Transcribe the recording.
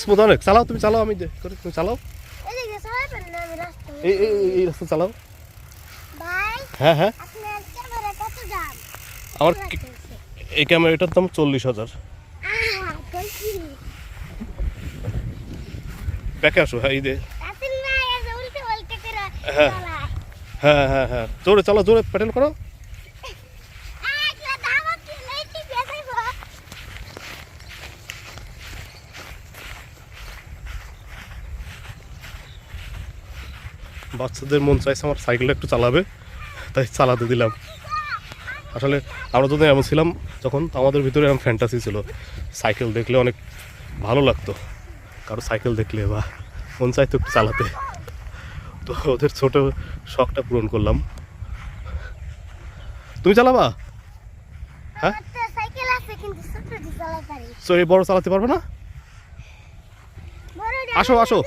Smooth অনেক। চালাও, তুমি চালাও, আমি তুমি চালাও। এই রাস্তা চালাও। হ্যাঁ হ্যাঁ, আমার এই ক্যামেরাটার দাম 40,000। ব্যাকে আসো। হ্যাঁ, এই দে। হ্যাঁ হ্যাঁ হ্যাঁ হ্যাঁ, জোরে চালাও, জোরে প্যাডেল করো। বাচ্চাদের মন চাইছে আমার সাইকেলটা একটু চালাবে, তাই চালাতে দিলাম। আসলে আমরা যদি এমন ছিলাম যখন, আমাদের ভিতরে এমন ফ্যান্টাসি ছিল, সাইকেল দেখলে অনেক ভালো লাগতো, কারো সাইকেল দেখলে বা মন চাইতো একটু চালাতে। তো ওদের ছোট শখটা পূরণ করলাম। তুমি চালাবা? হ্যাঁ, এই বড় চালাতে পারবে না? আসো আসো।